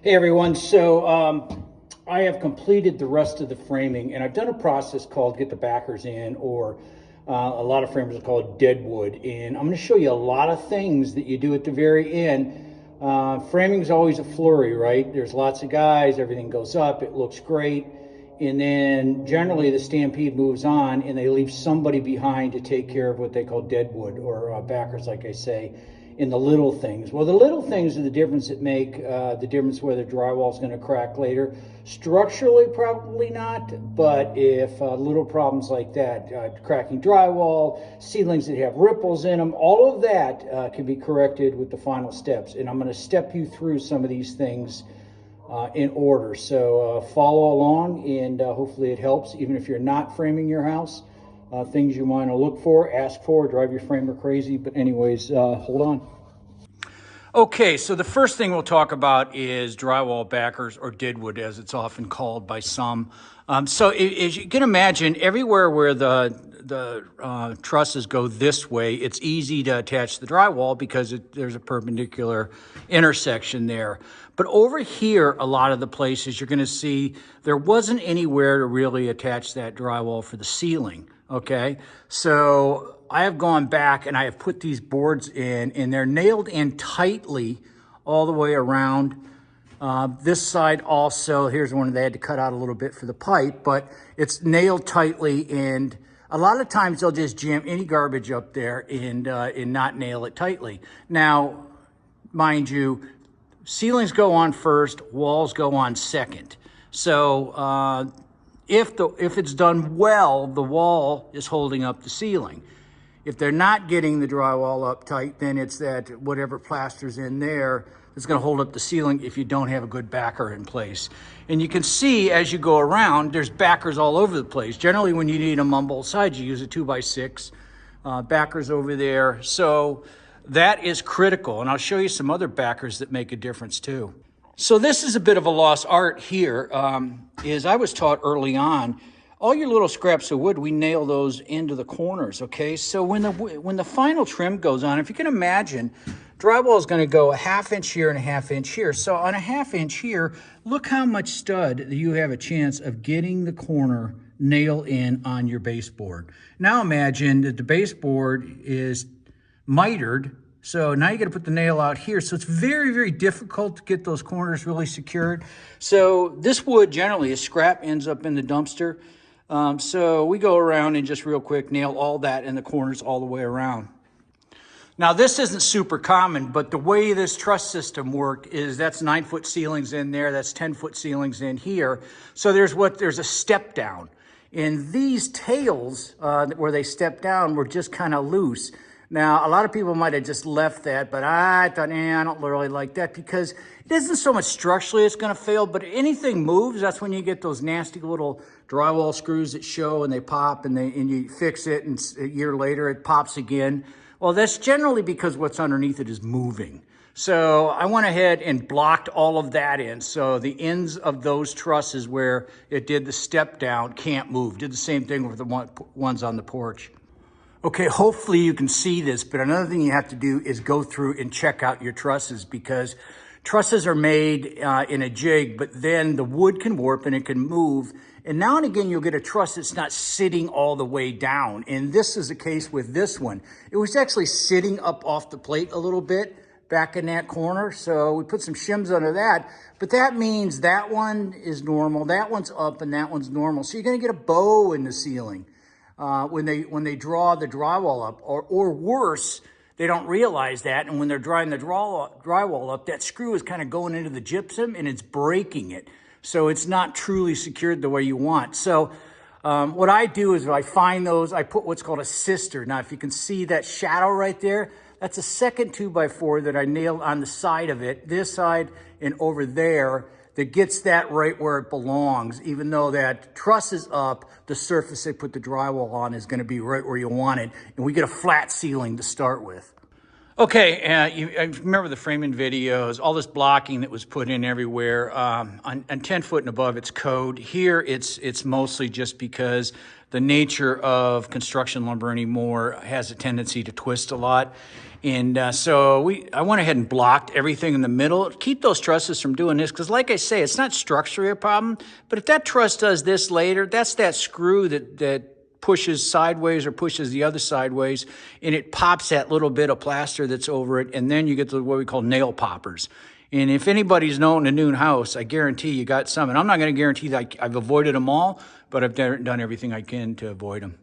Hey everyone, I have completed the rest of the framing, and I've done a process called get the backers in, or a lot of framers call it deadwood. And I'm going to show you a lot of things that you do at the very end. Framing is always a flurry, right? There's lots of guys, everything goes up, it looks great, and then generally the stampede moves on and they leave somebody behind to take care of what they call deadwood, or backers, like I say, in the little things. Well, the little things are the difference that make the difference whether drywall is going to crack later. Structurally, probably not, but if little problems like that, cracking drywall, ceilings that have ripples in them, all of that can be corrected with the final steps. And I'm going to step you through some of these things in order. So follow along, and hopefully it helps, even if you're not framing your house. Things you want to look for, ask for, drive your framer crazy. But anyways, hold on. Okay, so the first thing we'll talk about is drywall backers, or deadwood as it's often called by some. So as you can imagine, everywhere where the trusses go this way, it's easy to attach the drywall because there's a perpendicular intersection there. But over here, a lot of the places you're going to see there wasn't anywhere to really attach that drywall for the ceiling. Okay, so I have gone back and I have put these boards in, and they're nailed in tightly all the way around. This side also, here's one they had to cut out a little bit for the pipe, but it's nailed tightly, and a lot of times they'll just jam any garbage up there and not nail it tightly. Now, mind you, ceilings go on first, walls go on second. So if it's done well, the wall is holding up the ceiling. If they're not getting the drywall up tight, then it's that whatever plaster's in there that's going to hold up the ceiling if you don't have a good backer in place. And you can see as you go around, there's backers all over the place. Generally, when you need them on both sides, you use a 2x6 backers over there. So that is critical. And I'll show you some other backers that make a difference too. So this is a bit of a lost art here. Is I was taught early on, all your little scraps of wood, we nail those into the corners, okay? So when the final trim goes on, if you can imagine, drywall is going to go a 1/2 inch here and a 1/2 inch here. So on a 1/2 inch here, look how much stud you have a chance of getting the corner nail in on your baseboard. Now imagine that the baseboard is mitered. So now you got to put the nail out here. So it's very, very difficult to get those corners really secured. So this wood generally is scrap, ends up in the dumpster. So we go around and just real quick nail all that in the corners all the way around. Now this isn't super common, but the way this truss system worked is that's 9-foot ceilings in there, that's 10-foot ceilings in here. So there's a step down. And these tails where they step down were just kind of loose. Now, a lot of people might have just left that, but I thought, I don't really like that because it isn't so much structurally it's going to fail, but anything moves, that's when you get those nasty little drywall screws that show and they pop, and you fix it, and a year later it pops again. Well, that's generally because what's underneath it is moving. So I went ahead and blocked all of that in. So the ends of those trusses where it did the step down can't move. Did the same thing with the ones on the porch. Okay, hopefully you can see this, but another thing you have to do is go through and check out your trusses, because trusses are made in a jig, but then the wood can warp and it can move. And now and again, you'll get a truss that's not sitting all the way down. And this is the case with this one. It was actually sitting up off the plate a little bit back in that corner. So we put some shims under that, but that means that one is normal, that one's up, and that one's normal. So you're gonna get a bow in the ceiling. When they draw the drywall up, or worse, they don't realize that, and when they're drawing the drywall up, that screw is kind of going into the gypsum and it's breaking it. So it's not truly secured the way you want. So what I do is I find those, I put what's called a sister. Now, if you can see that shadow right there, that's a second 2x4 that I nailed on the side of it, this side and over there, that gets that right where it belongs. Even though that truss is up, the surface they put the drywall on is going to be right where you want it, and we get a flat ceiling to start with. Okay, I remember the framing videos, all this blocking that was put in everywhere. On 10 foot and above, it's code. Here, it's mostly just because the nature of construction lumber anymore has a tendency to twist a lot. And so I went ahead and blocked everything in the middle. Keep those trusses from doing this, because like I say, it's not structurally a problem. But if that truss does this later, that's that screw that pushes sideways or pushes the other sideways, and it pops that little bit of plaster that's over it, and then you get to what we call nail poppers. And if anybody's known a new house, I guarantee you got some. And I'm not going to guarantee that I've avoided them all, but I've done everything I can to avoid them.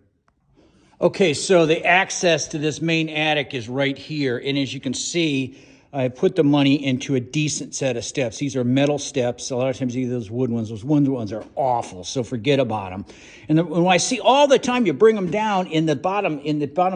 Okay, so the access to this main attic is right here, and as you can see, I put the money into a decent set of steps. These are metal steps. A lot of times you get those wood ones. Those wood ones are awful, so forget about them. And when I see all the time you bring them down in the bottom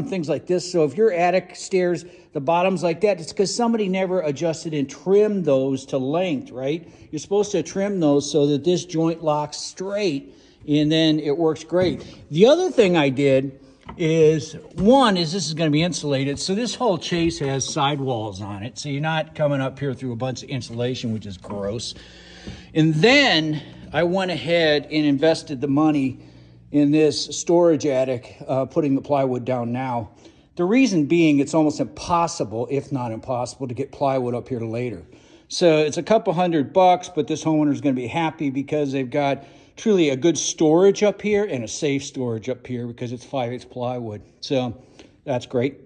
things like this. So if your attic stairs, the bottom's like that, it's because somebody never adjusted and trimmed those to length, right? You're supposed to trim those so that this joint locks straight, and then it works great. The other thing I did is this is going to be insulated, so this whole chase has sidewalls on it, so you're not coming up here through a bunch of insulation, which is gross. And then I went ahead and invested the money in this storage attic, putting the plywood down now. The reason being, it's almost impossible, if not impossible, to get plywood up here later. So it's a couple $100, but this homeowner is going to be happy because they've got truly a good storage up here and a safe storage up here because it's 5/8 plywood. So that's great.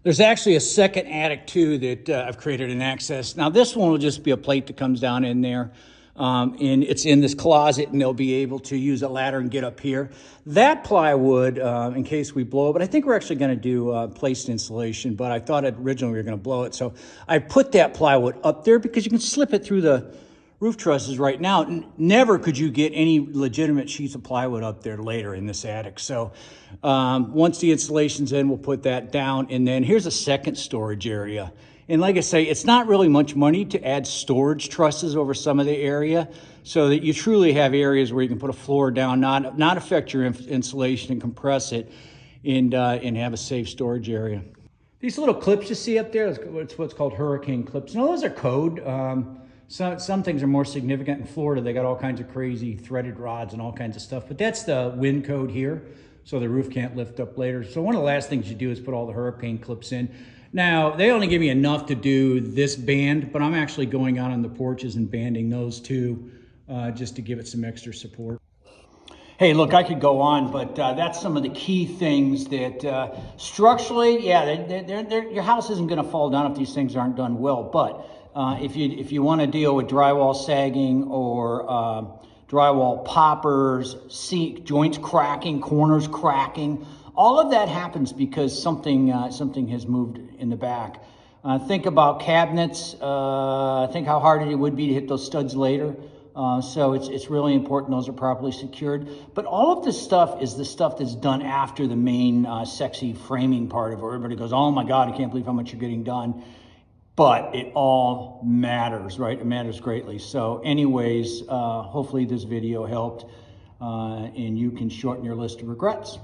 There's actually a second attic too that I've created an access. Now this one will just be a plate that comes down in there. And it's in this closet, and they'll be able to use a ladder and get up here. That plywood, in case we blow it, but I think we're actually going to do placed insulation, but I thought originally we were going to blow it. So I put that plywood up there because you can slip it through the roof trusses right now. Never could you get any legitimate sheets of plywood up there later in this attic. So once the insulation's in, we'll put that down. And then here's a second storage area. And like I say, it's not really much money to add storage trusses over some of the area so that you truly have areas where you can put a floor down, not affect your insulation and compress it, and have a safe storage area. These little clips you see up there, it's what's called hurricane clips. Now those are code. Some things are more significant. In Florida, they got all kinds of crazy threaded rods and all kinds of stuff, but that's the wind code here, so the roof can't lift up later. So one of the last things you do is put all the hurricane clips in. Now, they only give me enough to do this band, but I'm actually going out on the porches and banding those too, just to give it some extra support. Hey, look, I could go on, but that's some of the key things that structurally, yeah, your house isn't going to fall down if these things aren't done well. But if you want to deal with drywall sagging or drywall poppers, joints cracking, corners cracking, all of that happens because something has moved in the back. Think about cabinets. Think how hard it would be to hit those studs later. So it's really important those are properly secured. But all of this stuff is the stuff that's done after the main sexy framing part of it. Everybody goes, oh my God, I can't believe how much you're getting done. But it all matters, right? It matters greatly. So anyways, hopefully this video helped and you can shorten your list of regrets.